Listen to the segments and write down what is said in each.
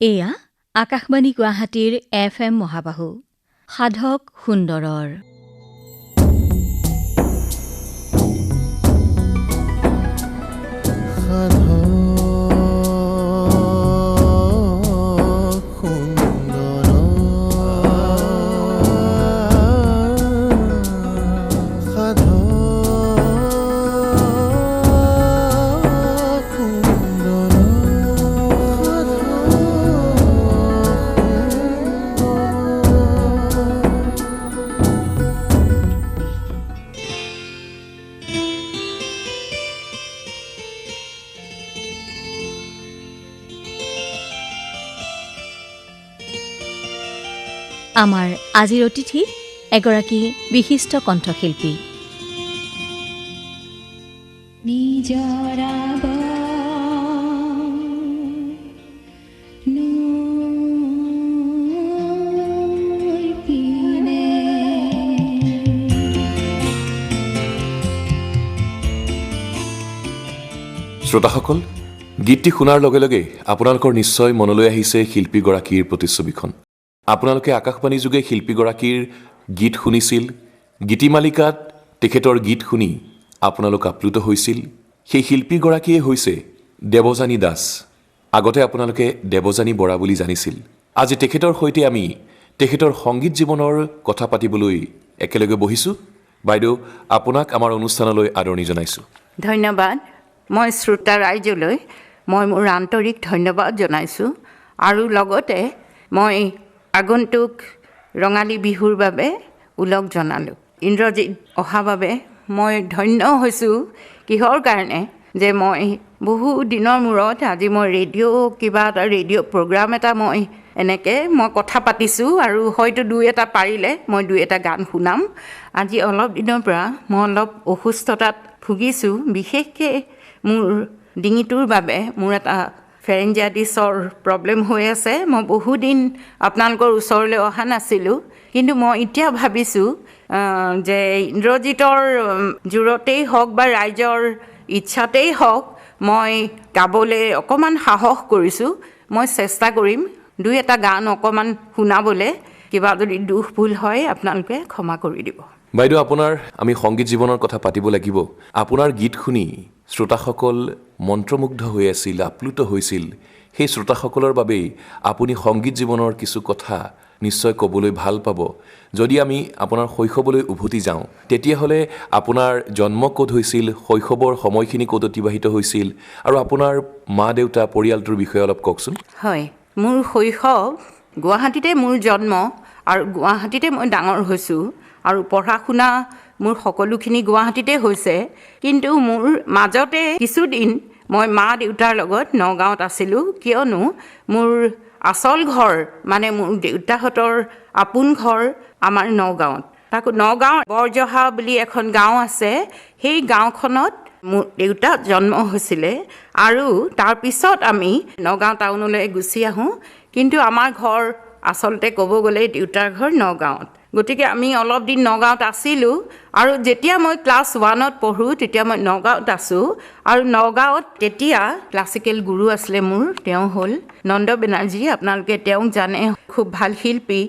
এয়া আকাশবাণী গুৱাহাটীৰ FM মহাবাহু সাধক সুন্দৰৰ আমাৰ আজিৰ অতিথি এগৰাকী বিশিষ্ট কণ্ঠশিল্পী। শ্ৰোতাসকল, গীতটি শুনাৰ লগে লগে আপোনালোকৰ নিশ্চয় মনলৈ আহিছে শিল্পীগৰাকীৰ প্ৰতিচ্ছবিখন। আপোনালোকে আকাশবাণী যোগে শিল্পীগৰাকীৰ গীত শুনিছিল, গীতিমালিকাত তেখেতৰ গীত শুনি আপোনালোক আপ্লুত হৈছিল। সেই শিল্পীগৰাকীয়ে হৈছে দেৱযানী দাস। আগতে আপোনালোকে দেৱযানী বৰা বুলি জানিছিল। আজি তেখেতৰ সৈতে আমি তেখেতৰ সংগীত জীৱনৰ কথা পাতিবলৈ একেলগে বহিছোঁ। বাইদেউ, আপোনাক আমাৰ অনুষ্ঠানলৈ আদৰণি জনাইছোঁ। ধন্যবাদ। মই শ্ৰোতা ৰাইজলৈ মই মোৰ আন্তৰিক ধন্যবাদ জনাইছোঁ আৰু লগতে মই আগন্তুক ৰঙালী বিহুৰ বাবে ওলগ জনালোঁ। ইন্দ্ৰজিৎ অহাৰ বাবে মই ধন্য হৈছোঁ। কিহৰ কাৰণে যে মই বহু দিনৰ মূৰত আজি মই কিবা এটা ৰেডিঅ' প্ৰগ্ৰাম এটা মই কথা পাতিছোঁ আৰু হয়তো দুই এটা পাৰিলে মই দুই এটা গান শুনাম। আজি অলপ দিনৰ পৰা মই অলপ অসুস্থতাত ভুগিছোঁ। বিশেষকৈ মোৰ ডিঙিটোৰ বাবে মোৰ এটা ফেৰেঞ্জাইটিছৰ প্ৰব্লেম হৈ আছে। মই বহুদিন আপোনালোকৰ ওচৰলৈ অহা নাছিলোঁ, কিন্তু মই এতিয়া ভাবিছোঁ যে ইন্দ্ৰজিতৰ জোৰতেই হওক বা ৰাইজৰ ইচ্ছাতেই হওক মই গাবলৈ অকণমান সাহস কৰিছোঁ। মই চেষ্টা কৰিম দুই এটা গান অকণমান শুনাবলৈ। কিবা যদি দুখ ভুল হয় আপোনালোকে ক্ষমা কৰি দিব। বাইদেউ, আপোনাৰ আমি সংগীত জীৱনৰ কথা পাতিব লাগিব। আপোনাৰ গীত শুনি শ্ৰোতাসকল মন্ত্ৰমুগ্ধ হৈ আছিল, আপ্লুত হৈছিল। সেই শ্ৰোতাসকলৰ বাবেই আপুনি সংগীত জীৱনৰ কিছু কথা নিশ্চয় ক'বলৈ ভাল পাব। যদি আমি আপোনাৰ শৈশৱলৈ উভতি যাওঁ, তেতিয়াহ'লে আপোনাৰ জন্ম ক'ত হৈছিল, শৈশৱৰ সময়খিনি ক'ত অতিবাহিত হৈছিল আৰু আপোনাৰ মা দেউতা পৰিয়ালটোৰ বিষয়ে অলপ কওকচোন। হয়, মোৰ শৈশৱ গুৱাহাটীতে মোৰ জন্ম আৰু গুৱাহাটীতে মই ডাঙৰ হৈছোঁ আৰু পঢ়া শুনা মোৰ সকলোখিনি গুৱাহাটীতে হৈছে। কিন্তু মোৰ মাজতে কিছুদিন মই মা দেউতাৰ লগত নগাঁৱত আছিলোঁ, কিয়নো মোৰ আচল ঘৰ মানে মোৰ দেউতাহঁতৰ আপোন ঘৰ আমাৰ নগাঁৱত। তাকো নগাঁও বৰজহা বুলি এখন গাঁও আছে, সেই গাঁওখনত মোৰ দেউতা জন্ম হৈছিলে আৰু তাৰপিছত আমি নগাঁও টাউনলৈ গুচি আহোঁ। কিন্তু আমাৰ ঘৰ আচলতে ক'ব গ'লে দেউতাৰ ঘৰ নগাঁৱত। গতিকে আমি অলপ দিন নগাঁৱত আছিলোঁ আৰু যেতিয়া মই ক্লাছ 1ত পঢ়োঁ তেতিয়া মই নগাঁৱত আছোঁ। আৰু নগাঁৱত তেতিয়া ক্লাছিকেল গুৰু আছিলে মোৰ, তেওঁ হ'ল নন্দ বেনাৰ্জী। আপোনালোকে তেওঁক জানে, খুব ভাল শিল্পী।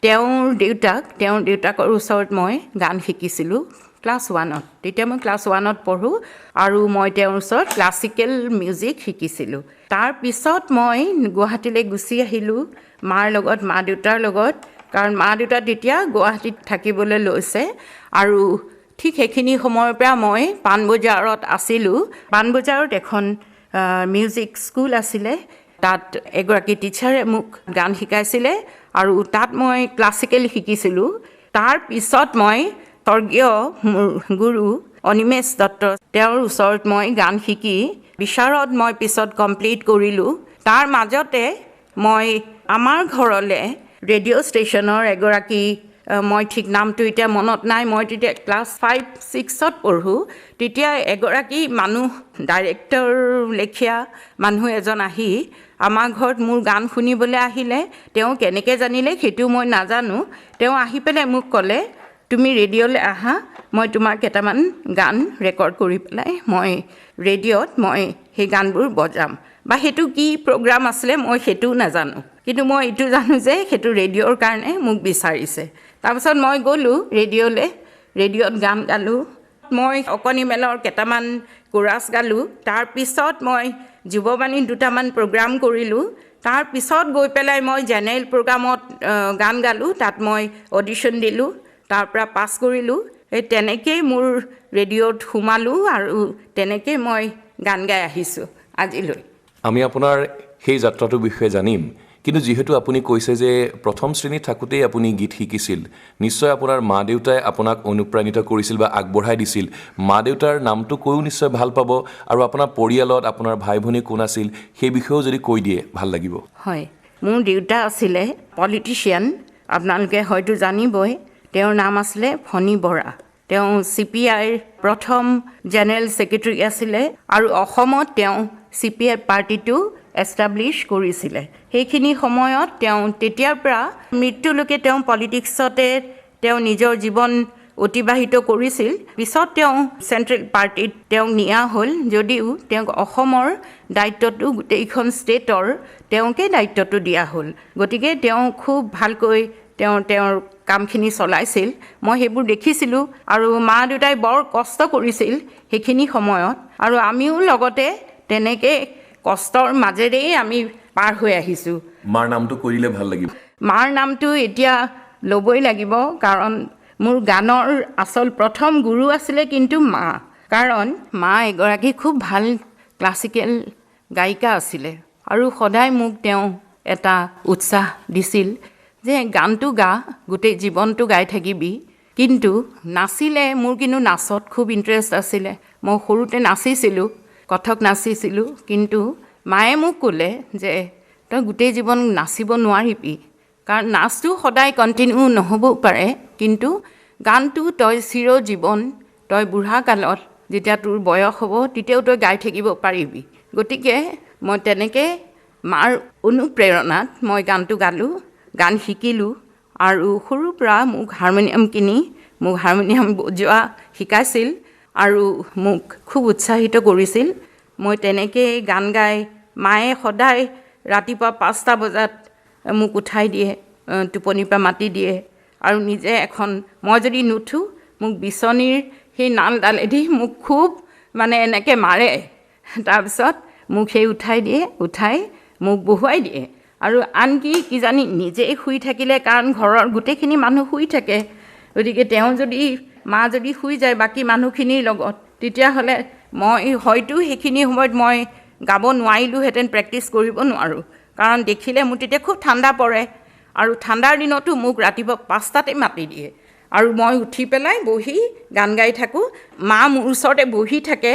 তেওঁৰ দেউতাকৰ ওচৰত মই গান শিকিছিলোঁ ক্লাছ 1ত। তেতিয়া মই ক্লাছ 1ত পঢ়োঁ আৰু মই তেওঁৰ ওচৰত ক্লাছিকেল মিউজিক শিকিছিলোঁ। তাৰপিছত মই গুৱাহাটীলৈ গুচি আহিলোঁ মা দেউতাৰ লগত, কাৰণ মা দেউতা তেতিয়া গুৱাহাটীত থাকিবলৈ লৈছে। আৰু ঠিক সেইখিনি সময়ৰ পৰা মই পাণবজাৰত আছিলোঁ। পাণবজাৰত এখন মিউজিক স্কুল আছিলে, তাত এগৰাকী টিচাৰে মোক গান শিকাইছিলে আৰু তাত মই ক্লাছিকেল শিকিছিলোঁ। তাৰপিছত মই স্বৰ্গীয় মোৰ গুৰু অনিমেষ দত্ত, তেওঁৰ ওচৰত মই গান শিকি বিচাৰত মই পিছত কমপ্লিট কৰিলোঁ। তাৰ মাজতে মই আমাৰ ঘৰলৈ ৰেডিঅ' ষ্টেশ্যনৰ এগৰাকী, মই ঠিক নামটো এতিয়া মনত নাই, মই তেতিয়া ক্লাছ 5-6ত পঢ়োঁ। তেতিয়া এগৰাকী মানুহ, ডাইৰেক্টৰ লেখীয়া মানুহ এজন আহি আমাৰ ঘৰত মোৰ গান শুনিবলৈ আহিলে। তেওঁ কেনেকৈ জানিলে সেইটো মই নাজানো। তেওঁ আহি পেলাই মোক ক'লে, তুমি ৰেডিঅ'লৈ আহা, মই তোমাৰ কেইটামান গান ৰেকৰ্ড কৰি পেলাই মই ৰেডিঅ'ত মই সেই গানবোৰ বজাম। বা সেইটো কি প্ৰগ্ৰাম আছিলে মই সেইটোও নাজানো, কিন্তু মই এইটো জানো যে সেইটো ৰেডিঅ'ৰ কাৰণে মোক বিচাৰিছে। তাৰপিছত মই গ'লোঁ ৰেডিঅ'লৈ, ৰেডিঅ'ত গান গালোঁ। মই অকণি মেলৰ কেইটামান কোৰাছ গালোঁ। তাৰপিছত মই যুৱবাণীত দুটামান প্ৰগ্ৰাম কৰিলোঁ। তাৰপিছত গৈ পেলাই মই জেনেৰেল প্ৰগ্ৰামত গান গালোঁ, তাত মই অডিশ্যন দিলোঁ, তাৰ পৰা পাছ কৰিলোঁ। এই তেনেকেই মোৰ ৰেডিঅ'ত সোমালোঁ আৰু তেনেকেই মই গান গাই আহিছোঁ আজিলৈ। আমি আপোনাৰ সেই যাত্ৰাটোৰ বিষয়ে জানিম, কিন্তু যিহেতু আপুনি কৈছে যে প্ৰথম শ্ৰেণীত থাকোঁতেই আপুনি গীত শিকিছিল, নিশ্চয় আপোনাৰ মা দেউতাই আপোনাক অনুপ্ৰাণিত কৰিছিল বা আগবঢ়াই দিছিল। মা দেউতাৰ নামটো কৈও নিশ্চয় ভাল পাব, আৰু আপোনাৰ পৰিয়ালত আপোনাৰ ভাই ভনী কোন আছিল সেই বিষয়েও যদি কৈ দিয়ে ভাল লাগিব। হয়, মোৰ দেউতা আছিলে পলিটিচিয়ান, আপোনালোকে হয়তো জানিবই। তেওঁৰ নাম আছিলে ফণী বৰা। তেওঁ CPIৰ প্ৰথম জেনেৰেল ছেক্ৰেটাৰী আছিলে আৰু অসমত তেওঁ CPI পাৰ্টিটো এষ্টাব্লিছ কৰিছিলে। সেইখিনি সময়ত তেওঁ তেতিয়াৰ পৰা মৃত্যুলৈকে তেওঁ পলিটিক্সতে তেওঁ নিজৰ জীৱন অতিবাহিত কৰিছিল। পিছত তেওঁ চেণ্ট্ৰেল পাৰ্টিত তেওঁক নিয়া হ'ল, যদিও তেওঁক অসমৰ দায়িত্বটো গোটেইখন ষ্টেটৰ তেওঁকে দায়িত্বটো দিয়া হ'ল। গতিকে তেওঁ খুব ভালকৈ তেওঁৰ কামখিনি চলাইছিল। মই সেইবোৰ দেখিছিলোঁ আৰু মা দেউতাই বৰ কষ্ট কৰিছিল সেইখিনি সময়ত, আৰু আমিও লগতে তেনেকৈ কষ্টৰ মাজেৰেই আমি পাৰ হৈ আহিছোঁ। মাৰ নামটো কৈ দিলে ভাল লাগিব। মাৰ নামটো এতিয়া ল'বই লাগিব, কাৰণ মোৰ গানৰ আচল প্ৰথম গুৰু আছিলে কিন্তু মা। কাৰণ মা এগৰাকী খুব ভাল ক্লাছিকেল গায়িকা আছিলে, আৰু সদায় মোক তেওঁ এটা উৎসাহ দিছিল যে গানটো গা, গোটেই জীৱনটো গাই থাকিবি। কিন্তু নাচিলে মোৰ কিন্তু নাচত খুব ইণ্টাৰেষ্ট আছিলে। মই সৰুতে নাচিছিলোঁ, কথক নাচিছিলোঁ, কিন্তু মায়ে মোক ক'লে যে তই গোটেই জীৱন নাচিব নোৱাৰিবি, কাৰণ নাচটো সদায় কণ্টিনিউ নহ'বও পাৰে, কিন্তু গানটো তই চিৰজীৱন, তই বুঢ়া কালত যেতিয়া তোৰ বয়স হ'ব তেতিয়াও তই গাই থাকিব পাৰিবি। গতিকে মই তেনেকৈ মাৰ অনুপ্ৰেৰণাত মই গানটো গালোঁ, গান শিকিলোঁ, আৰু সৰুৰ পৰা মোক হাৰমনিয়াম বজোৱা শিকাইছিল আৰু মোক খুব উৎসাহিত কৰিছিল। মই তেনেকৈ গান গাই মায়ে সদায় ৰাতিপুৱা 5টা বজাত মোক উঠাই দিয়ে, টোপনিৰ পৰা মাতি দিয়ে, আৰু নিজে মই যদি নুঠোঁ মোক বিচনীৰ সেই নালডালেদি মোক খুব এনেকৈ মাৰে। তাৰপিছত মোক সেই উঠাই দিয়ে, উঠাই মোক বহুৱাই দিয়ে। আৰু আনকি কিজানি নিজেই শুই থাকিলে, কাৰণ ঘৰৰ গোটেইখিনি মানুহ শুই থাকে, গতিকে মা যদি শুই যায় বাকী মানুহখিনিৰ লগত, তেতিয়াহ'লে মই হয়তো সেইখিনি সময়ত মই গাব নোৱাৰিলোঁহেঁতেন, প্ৰেক্টিছ কৰিব নোৱাৰোঁ, কাৰণ দেখিলে মোৰ তেতিয়া খুব ঠাণ্ডা পৰে, আৰু ঠাণ্ডাৰ দিনতো মোক ৰাতিপুৱা 5টাতে মাতি দিয়ে, আৰু মই উঠি পেলাই বহি গান গাই থাকোঁ। মা মোৰ ওচৰতে বহি থাকে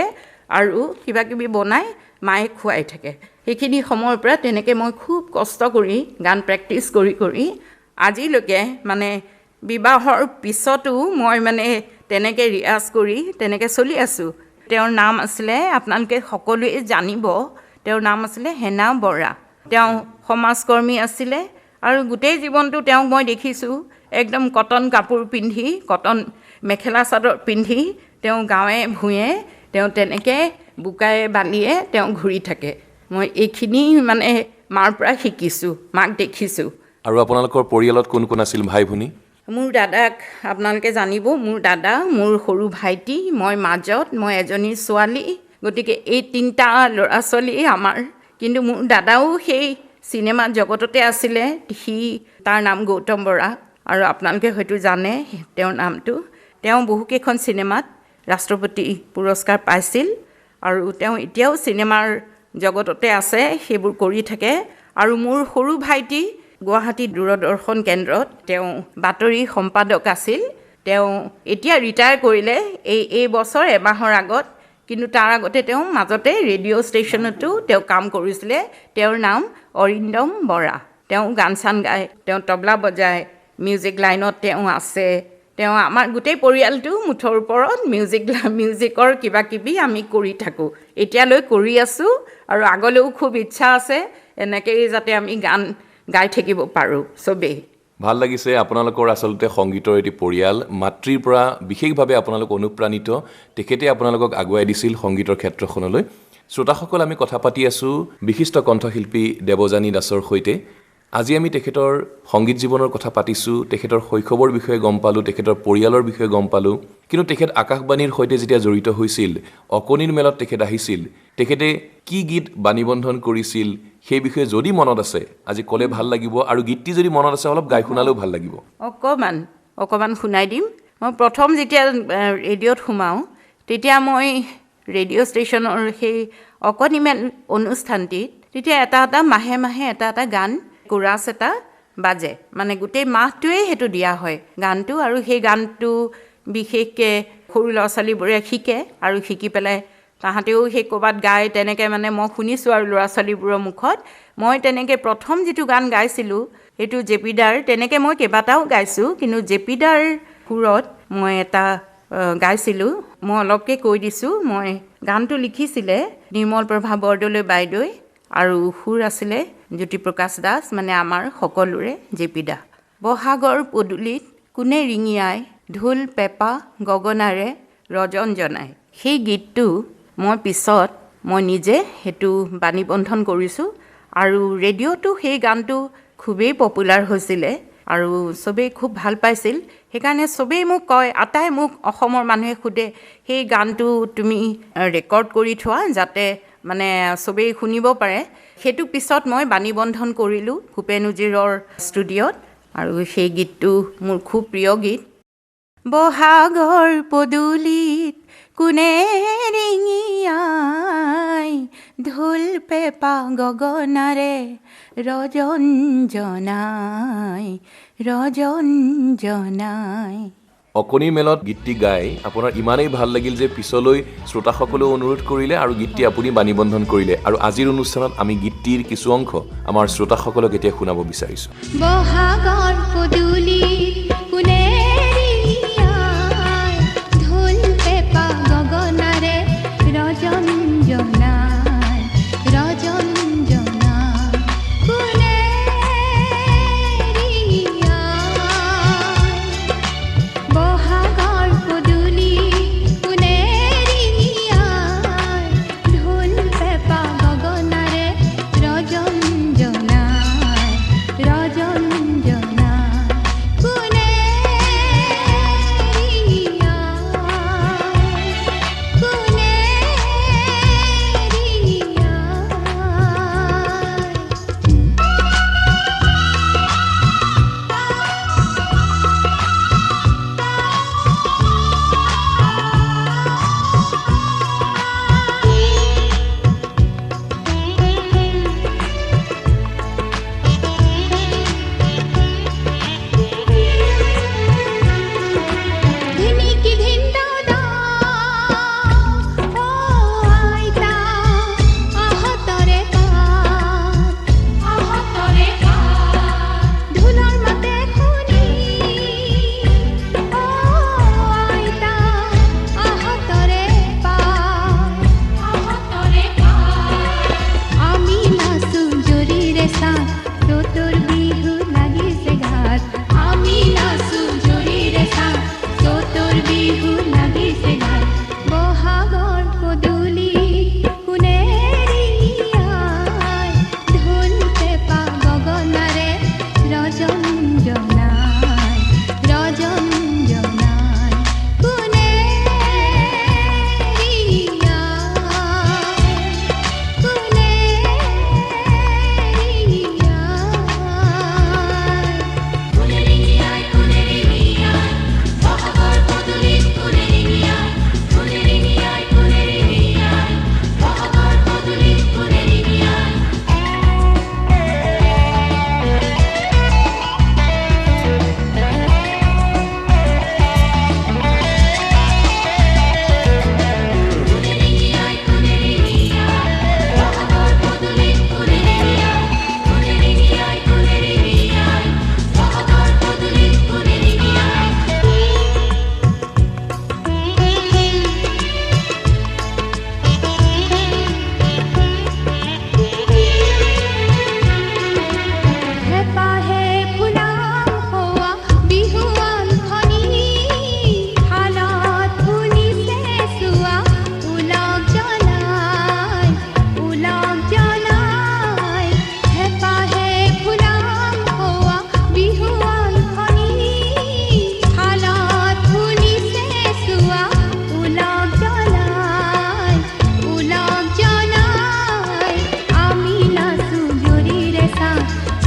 আৰু কিবা কিবি বনাই মায়ে খুৱাই থাকে। সেইখিনি সময়ৰ পৰা তেনেকৈ মই খুব কষ্ট কৰি গান প্ৰেক্টিছ কৰি আজিলৈকে বিবাহৰ পিছতো মই তেনেকৈ ৰিয়াজ কৰি তেনেকৈ চলি আছোঁ। তেওঁৰ নাম আছিলে, আপোনালোকে সকলোৱে জানিব, তেওঁৰ নাম আছিলে হেনা বৰা। তেওঁ সমাজকৰ্মী আছিলে, আৰু গোটেই জীৱনটো তেওঁক মই দেখিছোঁ একদম কটন কাপোৰ পিন্ধি, কটন মেখেলা চাদৰ পিন্ধি তেওঁ গাঁৱে ভূঞে তেওঁ তেনেকৈ বোকাই বালিয়ে তেওঁ ঘূৰি থাকে। মই এইখিনি মাৰ পৰা শিকিছোঁ, মাক দেখিছোঁ। আৰু আপোনালোকৰ পৰিয়ালত কোন কোন আছিল, ভাই ভনী? মোৰ দাদাক আপোনালোকে জানিব, মোৰ দাদা, মোৰ সৰু ভাইটি, মই মাজত, মই এজনী ছোৱালী। গতিকে এই 3টা ল'ৰা ছোৱালী আমাৰ। কিন্তু মোৰ দাদাও সেই চিনেমা জগততে আছিলে, তাৰ নাম গৌতম বৰা, আৰু আপোনালোকে হয়তো জানে তেওঁৰ নামটো। তেওঁ বহুকেইখন চিনেমাত ৰাষ্ট্ৰপতি পুৰস্কাৰ পাইছিল, আৰু তেওঁ এতিয়াও চিনেমাৰ জগততে আছে, সেইবোৰ কৰি থাকে। আৰু মোৰ সৰু ভাইটি গুৱাহাটী দূৰদৰ্শন কেন্দ্ৰত তেওঁ বাতৰি সম্পাদক আছিল। তেওঁ এতিয়া ৰিটায়াৰ কৰিলে এই বছৰ এমাহৰ আগত, কিন্তু তাৰ আগতে তেওঁ মাজতে ৰেডিঅ' ষ্টেচনতো তেওঁ কাম কৰিছিলে। তেওঁৰ নাম অৰিন্দম বৰা। তেওঁ গান চান গায়, তেওঁ তবলা বজায়, মিউজিক লাইনত তেওঁ আছে। তেওঁ আমাৰ গোটেই পৰিয়ালটো মুঠৰ ওপৰত মিউজিকৰ কিবা কিবি আমি কৰি থাকোঁ, এতিয়ালৈ কৰি আছোঁ, আৰু আগলৈও খুব ইচ্ছা আছে এনেকৈয়ে যাতে আমি গান গাই থাকিব পাৰোঁ চবেই। ভাল লাগিছে, আপোনালোকৰ আচলতে সংগীতৰ এটি পৰিয়াল। মাতৃৰ পৰা বিশেষভাৱে আপোনালোক অনুপ্ৰাণিত, তেখেতে আপোনালোকক আগুৱাই দিছিল সংগীতৰ ক্ষেত্ৰখনলৈ। শ্ৰোতাসকল, আমি কথা পাতি আছোঁ বিশিষ্ট কণ্ঠশিল্পী দেৱযানী দাসৰ সৈতে। আজি আমি তেখেতৰ সংগীত জীৱনৰ কথা পাতিছোঁ, তেখেতৰ শৈশৱৰ বিষয়ে গম পালোঁ, তেখেতৰ পৰিয়ালৰ বিষয়ে গম পালোঁ। কিন্তু তেখেত আকাশবাণীৰ সৈতে যেতিয়া জড়িত হৈছিল, অকণিৰ মেলত তেখেত আহিছিল, তেখেতে কি গীত বাণীবন্ধন কৰিছিল সেই বিষয়ে যদি মনত আছে আজি ক'লে ভাল লাগিব, আৰু গীতটি যদি মনত আছে অলপ গাই শুনালেও ভাল লাগিব। অকণমান শুনাই দিম। মই প্ৰথম যেতিয়া ৰেডিঅ'ত সোমাওঁ তেতিয়া মই ৰেডিঅ' ষ্টেচনৰ সেই অকণিমেল অনুষ্ঠানটিত তেতিয়া এটা মাহে এটা গান কোৰাছ এটা বাজে, মানে গোটেই মাহটোৱেই সেইটো দিয়া হয় গানটো, আৰু সেই গানটো বিশেষকৈ সৰু ল'ৰা ছোৱালীবোৰে শিকে আৰু শিকি পেলাই তাহাঁতেও সেই ক'ৰবাত গায় তেনেকৈ, মানে মই শুনিছোঁ আৰু ল'ৰা ছোৱালীবোৰৰ মুখত। মই তেনেকৈ প্ৰথম যিটো গান গাইছিলোঁ সেইটো জেপিদাৰ, তেনেকৈ মই কেইবাটাও গাইছোঁ, কিন্তু জেপিদাৰ সুৰত মই এটা গাইছিলোঁ। মই অলপকৈ কৈ দিছোঁ। মই গানটো লিখিছিলে নিৰ্মল প্ৰভা বৰদলৈ বাইদেৱে আৰু সুৰ আছিলে জ্যোতিপ্ৰকাশ দাস, মানে আমাৰ সকলোৰে জেপিদা। বহাগৰ পদূলিত কোনে ৰিঙিয়াই, ঢোল পেঁপা গগনাৰে ৰজন জনাই। সেই গীতটো মই নিজে সেইটো বাণীবন্ধন কৰিছোঁ, আৰু ৰেডিঅ'টো সেই গানটো খুবেই পপুলাৰ হৈছিলে আৰু চবেই খুব ভাল পাইছিল। সেইকাৰণে চবেই মোক কয়, আটাই মোক অসমৰ মানুহে সোধে সেই গানটো তুমি ৰেকৰ্ড কৰি থোৱা যাতে মানে চবেই শুনিব পাৰে। সেইটো পিছত মই বাণীবন্ধন কৰিলোঁ ভূপেন উজীৰৰ ষ্টুডিঅ'ত, আৰু সেই গীতটো মোৰ খুব প্ৰিয় গীত। বহাগৰ পদূলিত কোনে ৰিঙিয়াই, ঢোল পেঁপা গগনাৰে ৰজন জনাই। অকণিৰ মেলত গীতটি গাই আপোনাৰ ইমানেই ভাল লাগিল যে পিছলৈ শ্ৰোতাসকলেও অনুৰোধ কৰিলে আৰু গীতটি আপুনি বাণীবন্ধন কৰিলে, আৰু আজিৰ অনুষ্ঠানত আমি গীতটিৰ কিছু অংশ আমাৰ শ্ৰোতাসকলক এতিয়া শুনাব বিচাৰিছোঁ। বহাগৰ পদূলিত কোনে ৰিঙিয়াই, ঢোল পেঁপা গগনাৰে ৰজন জনাই, কোনে ৰিঙিয়াই, বহাগৰ পদূলিত কোনে ৰিঙিয়াই, ঢোল পেঁপা গগনাৰে ৰজন জনাই, কোনে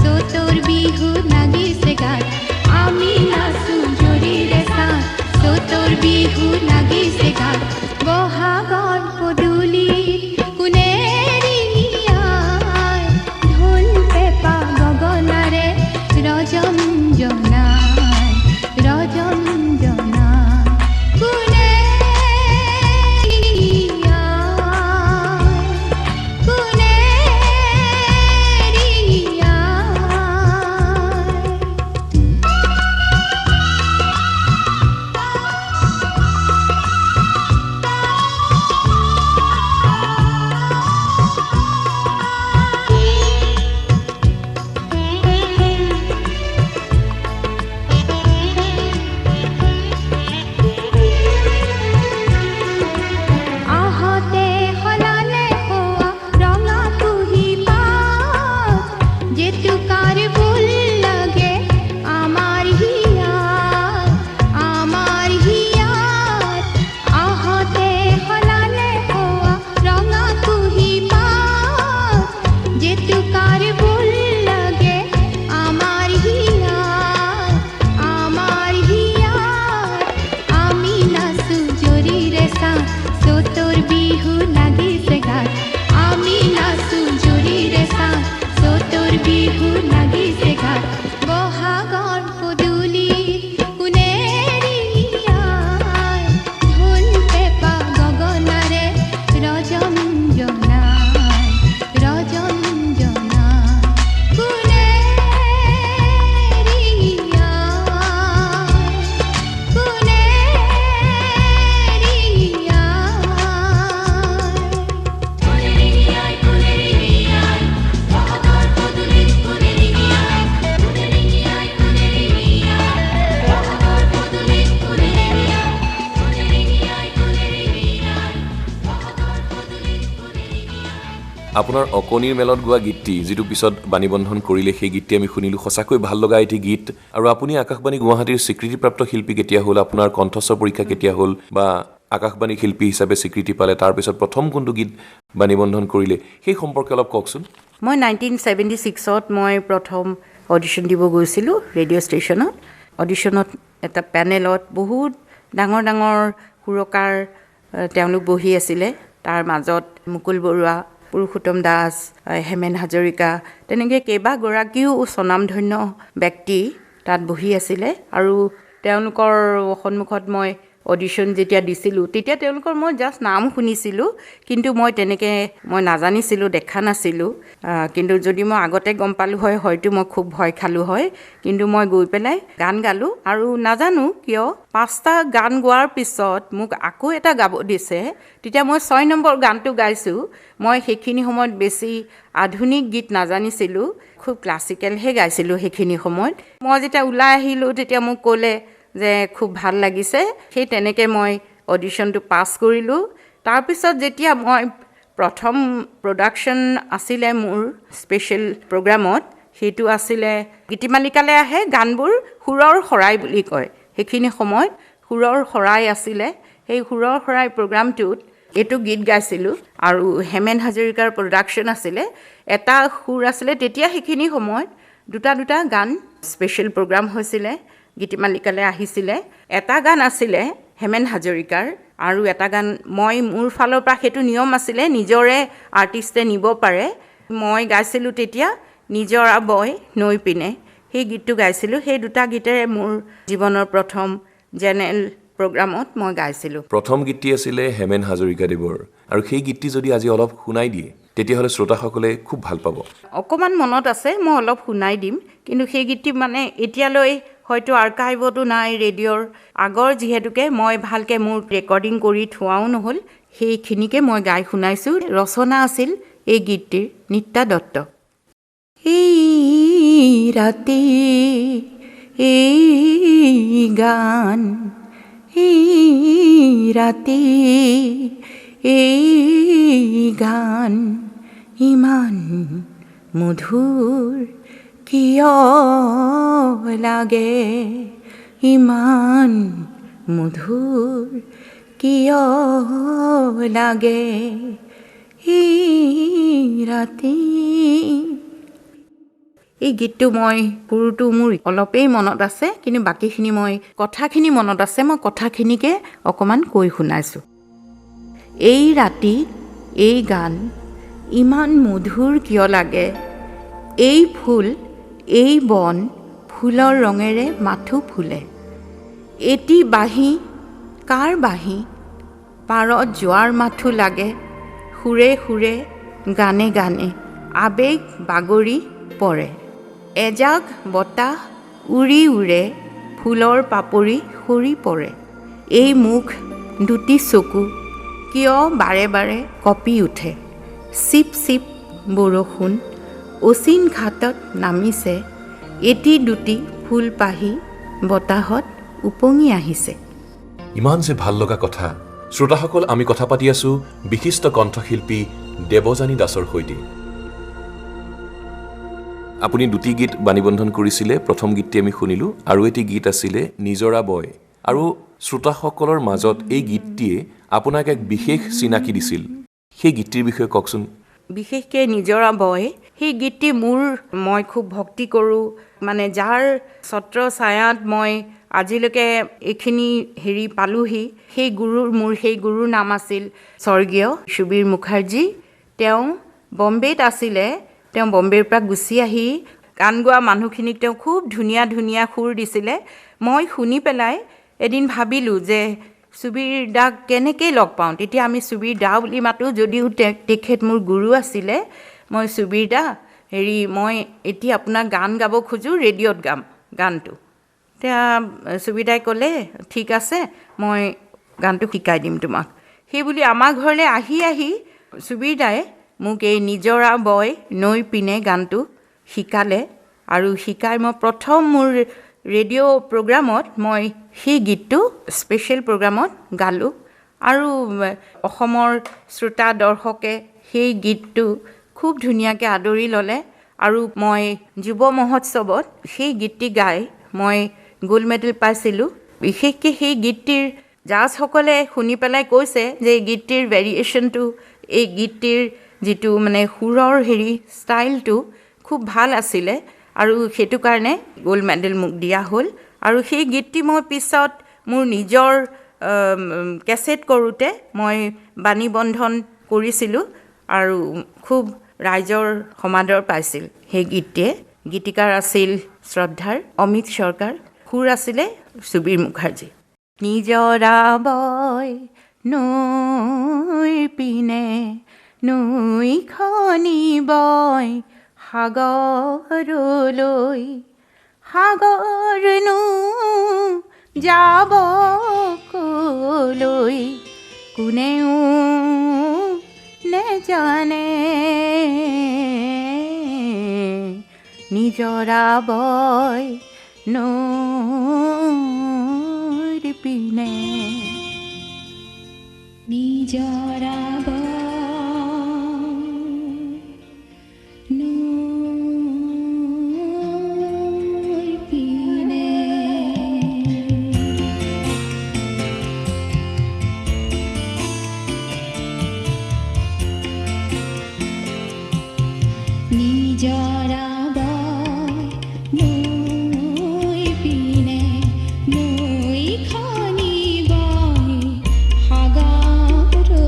চ'তৰ বিহু লাগিছে গাত আমি নাচো জৰিৰে চাত চ'তৰ বিহু লাগিছে গাত বহাগৰ পদূলি কোনে ৰিঙিয়াই ঢোল পেঁপা গগনাৰে ৰজন জনাই ৰজন জনাই কোনে ৰিঙিয়াই কোনে ৰিঙিয়াই আহতে সলালে হোৱা ৰঙা কুহি পাত জেতুকাৰ ফুল লাগে আমাৰ হিয়াত আহতে সলালে হোৱা ৰঙা কুহি পাত জেতুকাৰ ফুল লাগে আমাৰ হিয়াত আমি নাচো জৰিৰে চাত চ'তৰ বিহু লাগিছে গাত আমি নাচো জৰিৰে চাত চ'তৰ বিহু লাগিছে গাত বহাগৰ পদূলি কোনে ৰিঙিয়াই ঢোল পেঁপা গগনাৰে ৰজন জনাই কোনে ৰিঙিয়াই কোনে আপোনাৰ অকণিৰ মেলত গোৱা গীতটি যিটো পিছত বাণীবন্ধন কৰিলে সেই গীতটি আমি শুনিলোঁ সঁচাকৈ ভাল লগা এটি গীত আৰু আপুনি আকাশবাণী গুৱাহাটীৰ স্বীকৃতিপ্ৰাপ্ত শিল্পী কেতিয়া হ'ল আপোনাৰ কণ্ঠস্বৰ পৰীক্ষা কেতিয়া হ'ল বা আকাশবাণী শিল্পী হিচাপে স্বীকৃতি পালে তাৰপিছত প্ৰথম কোনটো গীত বাণীবন্ধন কৰিলে সেই সম্পৰ্কে অলপ কওকচোন মই 1976ত মই প্ৰথম অডিশ্যন দিব গৈছিলোঁ ৰেডিঅ' ষ্টেচনত অডিশ্যনত এটা পেনেলত বহুত ডাঙৰ ডাঙৰ সুৰকাৰ তেওঁলোক বহি আছিলে তাৰ মাজত মুকুল বৰুৱা পুৰুষোত্তম দাস হেমেন হাজৰিকা তেনেকৈ কেইবাগৰাকীও স্বনামধন্য ব্যক্তি তাত বহি আছিলে আৰু তেওঁলোকৰ সন্মুখত মই অডিশ্যন যেতিয়া দিছিলোঁ তেতিয়া তেওঁলোকৰ মই জাষ্ট নাম শুনিছিলোঁ কিন্তু মই তেনেকৈ মই নাজানিছিলোঁ দেখা নাছিলোঁ কিন্তু যদি মই আগতে গম পালোঁ হয় হয়তো মই খুব ভয় খালোঁ হয় কিন্তু মই গৈ পেলাই গান গালোঁ আৰু নাজানো কিয় 5টা গান গোৱাৰ পিছত মোক আকৌ এটা গাব দিছে তেতিয়া মই 6 নম্বৰ গানটো গাইছোঁ মই সেইখিনি সময়ত বেছি আধুনিক গীত নাজানিছিলোঁ খুব ক্লাছিকেলহে গাইছিলোঁ সেইখিনি সময়ত মই যেতিয়া ওলাই আহিলোঁ তেতিয়া মোক ক'লে যে খুব ভাল লাগিছে সেই তেনেকৈ মই অডিশ্যনটো পাছ কৰিলোঁ তাৰপিছত যেতিয়া মই প্ৰথম প্ৰডাকশ্যন আছিলে মোৰ স্পেচিয়েল প্ৰগ্ৰামত সেইটো আছিলে গীতিমালিকালৈ আহে গানবোৰ সুৰৰ শৰাই বুলি কয় সেইখিনি সময়ত সুৰৰ শৰাই আছিলে সেই সুৰৰ শৰাই প্ৰগ্ৰামটোত এইটো গীত গাইছিলোঁ আৰু হেমেন হাজৰিকাৰ প্ৰডাকশ্যন আছিলে এটা সুৰ আছিলে তেতিয়া সেইখিনি সময়ত দুটা গান স্পেচিয়েল প্ৰগ্ৰাম হৈছিলে গীতিমালিকালৈ আহিছিলে এটা গান আছিলে হেমেন হাজৰিকাৰ আৰু এটা গান মই মোৰ ফালৰ পৰা সেইটো নিয়ম আছিলে নিজৰে আৰ্টিষ্টে নিব পাৰে মই গাইছিলোঁ তেতিয়া নিজৰা বয় নৈ পিনে সেই গীতটো গাইছিলোঁ সেই দুটা গীতেৰে মোৰ জীৱনৰ প্ৰথম জেনেৰেল প্ৰগ্ৰামত মই গাইছিলোঁ প্ৰথম গীতটি আছিলে হেমেন হাজৰিকাদেৱৰ আৰু সেই গীতটি যদি আজি অলপ শুনাই দিয়ে তেতিয়াহ'লে শ্ৰোতাসকলে খুব ভাল পাব অকণমান মনত আছে মই অলপ শুনাই দিম কিন্তু সেই গীতটি মানে এতিয়ালৈ হয়তো আৰ্কাইভতো নাই ৰেডিঅ'ৰ আগৰ যিহেতুকে মই ভালকৈ মোৰ ৰেকৰ্ডিং কৰি থোৱাও নহ'ল সেইখিনিকে মই গাই শুনাইছোঁ ৰচনা আছিল এই গীতটিৰ নিত্যা দত্ত এই ৰাতি এই গান এই ৰাতি এই গান ইমান মধুৰ কিয় লাগে ইমান মধুৰ কিয় লাগে এই ৰাতি এই গীতটো মই সুৰটো মোৰ অলপেই মনত আছে, কিন্তু বাকীখিনি মই কথাখিনি মনত আছে, মই কথাখিনিকে অকণমান কৈ শুনাইছোঁ। এই ৰাতি এই গান ইমান মধুৰ কিয় লাগে, এই ফুল এই বন ফুলৰ ৰঙেৰে মাথো ফুলে, এটি বাঁহী কাৰ বাঁহী পাৰত যোৱাৰ মাথো লাগে, সুৰে সুৰে গানে গানে আবেগ বাগৰি পৰে, এজাক বতাহ উৰি উৰে ফুলৰ পাপৰি সৰি পৰে, এই মুখ দুটি চকু কিয় বাৰে বাৰে কঁপি উঠে, চিপ চিপ বৰষুণ অচিন ঘাটত নামিছে, এটি দুটি ফুলপাহি বতাহত উপঙি আহিছে। ইমান যে ভাল লগা কথা। শ্ৰোতাসকল, আমি কথা পাতি আছোঁ বিশিষ্ট কণ্ঠশিল্পী দেৱযানী দাসৰ সৈতে। আপুনি দুটি গীত বাণীবন্ধন কৰিছিলে। প্ৰথম গীতটি আমি শুনিলোঁ, আৰু এটি গীত আছিলে নিজৰা বয়। আৰু শ্ৰোতাসকলৰ মাজত এই গীতটিয়ে আপোনাক এক বিশেষ চিনাকি দিছিল। সেই গীতটিৰ বিষয়ে কওকচোন। বিশেষকৈ নিজৰা বয়, সেই গীতটি মই খুব ভক্তি কৰোঁ, মানে যাৰ ছত্ৰ ছায়াত মই আজিলৈকে এইখিনি পালোহি, সেই গুৰুৰ নাম আছিল স্বৰ্গীয় সুবীৰ মুখাৰ্জী। তেওঁ বম্বেত আছিলে। তেওঁ বম্বেৰ পৰা গুচি আহি গান গোৱা মানুহখিনিক তেওঁ খুব ধুনীয়া ধুনীয়া সুৰ দিছিলে। মই শুনি পেলাই এদিন ভাবিলোঁ যে সুবীৰ দাক কেনেকৈ লগ পাওঁ। তেতিয়া আমি সুবীৰ দা বুলি মাতোঁ, যদিও তেখেত মোৰ গুৰু আছিলে। মই সুবীৰ দা মই এতিয়া আপোনাক গান গাব খোজোঁ, ৰেডিঅ'ত গাম গানটো। তেতিয়া সুবীৰ দাই ক'লে ঠিক আছে, মই গানটো শিকাই দিম তোমাক। সেই বুলি আমাৰ ঘৰলৈ আহি আহি সুবীৰ দাই মোক এই নিজৰা বয় নৈ পিনে গানটো শিকালে। আৰু শিকাই মই প্ৰথম মোৰ ৰেডিঅ' প্ৰগ্ৰামত মই সেই গীতটো স্পেচিয়েল প্ৰগ্ৰামত গালোঁ। আৰু অসমৰ শ্ৰোতা দৰ্শকে সেই গীতটো খুব ধুনীয়াকৈ আদৰি ল'লে। আৰু মই যুৱ মহোৎসৱত সেই গীতটি গাই মই গোল্ড মেডেল পাইছিলোঁ। বিশেষকৈ সেই গীতটিৰ জাজসকলে শুনি পেলাই কৈছে যে এই গীতটিৰ ভেৰিয়েশ্যনটো, এই গীতটিৰ যিটো মানে সুৰৰ ষ্টাইলটো খুব ভাল আছিলে, আৰু সেইটো কাৰণে গোল্ড মেডেল মোক দিয়া হ'ল। আৰু সেই গীতটি মই পিছত মোৰ নিজৰ কেছেট কৰোঁতে মই বাণীবন্ধন কৰিছিলোঁ, আৰু খুব ৰাইজৰ সমাদৰ পাইছিল সেই গীতটিয়ে। গীতিকাৰ আছিল শ্ৰদ্ধাৰ অমিত চৰকাৰ, সুৰ আছিলে সুবীৰ মুখাৰ্জী। নিজৰা বয় নৈ পিনে নৈখনি বয় সাগৰলৈ, সাগৰনো যাব কলৈ কোনেও নেজানে, নিজৰা বয় নৈৰ পিনে। নিজৰা বয় নৈৰ পিনে, নিজৰা বয় নৈ পিনে নৈখনি বয় সাগৰলৈ,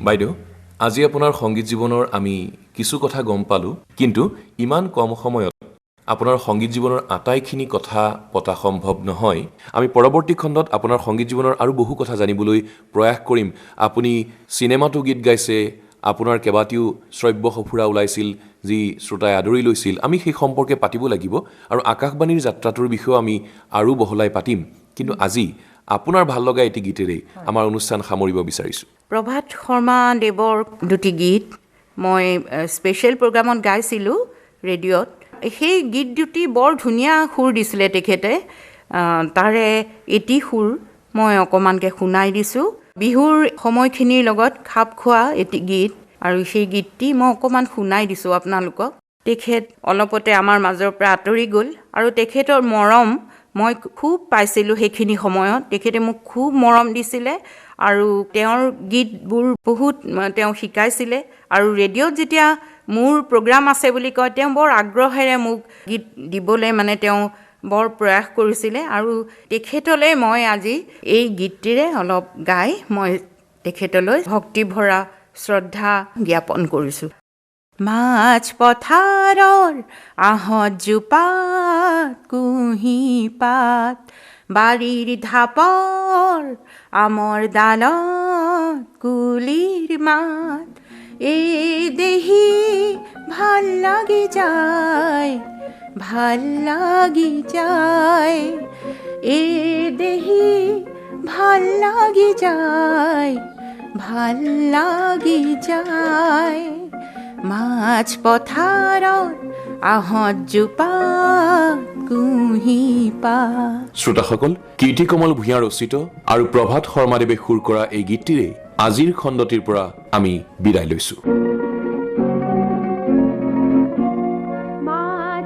বাইদেউ, আজি আপোনাৰ সংগীত জীৱনৰ আমি কিছু কথা গম পালোঁ, কিন্তু ইমান কম সময়ত আপোনাৰ সংগীত জীৱনৰ আটাইখিনি কথা পতা সম্ভৱ নহয়। আমি পৰৱৰ্তী খণ্ডত আপোনাৰ সংগীত জীৱনৰ আৰু বহু কথা জানিবলৈ প্ৰয়াস কৰিম। আপুনি চিনেমাতো গীত গাইছে, আপোনাৰ কেইবাটিও শ্ৰব্য সফুৰা ওলাইছিল যি শ্ৰোতাই আদৰি লৈছিল। আমি সেই সম্পৰ্কে পাতিব লাগিব আৰু আকাশবাণীৰ যাত্ৰাটোৰ বিষয়েও আমি আৰু বহলাই পাতিম। কিন্তু আজি আপোনাৰ ভাল লগা এটি গীতেৰেই আমাৰ অনুষ্ঠান সামৰিব বিচাৰিছোঁ। প্ৰভাত শৰ্মা দেৱৰ দুটি গীত মই স্পেচিয়েল প্ৰগ্ৰামত গাইছিলোঁ ৰেডিঅ'ত। সেই গীত দুটি বৰ ধুনীয়া সুৰ দিছিলে তেখেতে। তাৰে এটি সুৰ মই অকণমানকৈ শুনাই দিছোঁ। বিহুৰ সময়খিনিৰ লগত খাপ খোৱা এটি গীত, আৰু সেই গীতটি মই অকণমান শুনাই দিছোঁ আপোনালোকক। তেখেত অলপতে আমাৰ মাজৰ পৰা আঁতৰি গ'ল, আৰু তেখেতৰ মৰম মই খুব পাইছিলোঁ সেইখিনি সময়ত। তেখেতে মোক খুব মৰম দিছিলে, আৰু তেওঁৰ গীতবোৰ বহুত তেওঁ শিকাইছিলে। আৰু ৰেডিঅ'ত যেতিয়া মোৰ প্ৰগ্ৰাম আছে বুলি কয়, তেওঁ বৰ আগ্ৰহেৰে মোক গীত দিবলৈ তেওঁ বৰ প্ৰয়াস কৰিছিলে। আৰু তেখেতলৈ মই আজি এই গীতটিৰে অলপ গাই মই তেখেতলৈ ভক্তিভৰা শ্ৰদ্ধা জ্ঞাপন কৰিছোঁ। মাছ পথাৰৰ আহঁত জোপাত কুঁহি পাত, বাৰীৰ ঢাপৰ আমৰ ডালত কুলিৰ মাত, এই দেহি ভাল লাগি যায়, ভাল লাগি যায়, এই দেহি ভাল লাগি যায়, ভাল লাগি যায়। মাছ পথাৰত আহঁত জোপাত কুঁহি পাত। শ্ৰোতাসকল, কীৰ্তিকমল ভূঞা ৰচিত আৰু প্ৰভাত শৰ্মাদেৱে সুৰ কৰা এই গীতটিৰে আজিৰ খণ্ডটিৰ পৰা আমি বিদায় লৈছোঁ। মাছ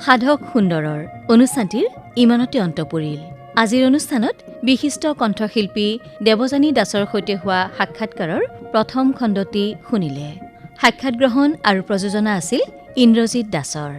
সাধক সুন্দৰৰ অনুষ্ঠানটিৰ ইমানতে অন্ত পৰিল। আজিৰ অনুষ্ঠানত বিশিষ্ট কণ্ঠশিল্পী দেৱযানী দাসৰ সৈতে হোৱা সাক্ষাৎকাৰৰ প্ৰথম খণ্ডটি শুনিলে। সাক্ষাৎ গ্ৰহণ আৰু প্ৰযোজনা আছিল ইন্দ্ৰজিৎ দাসৰ।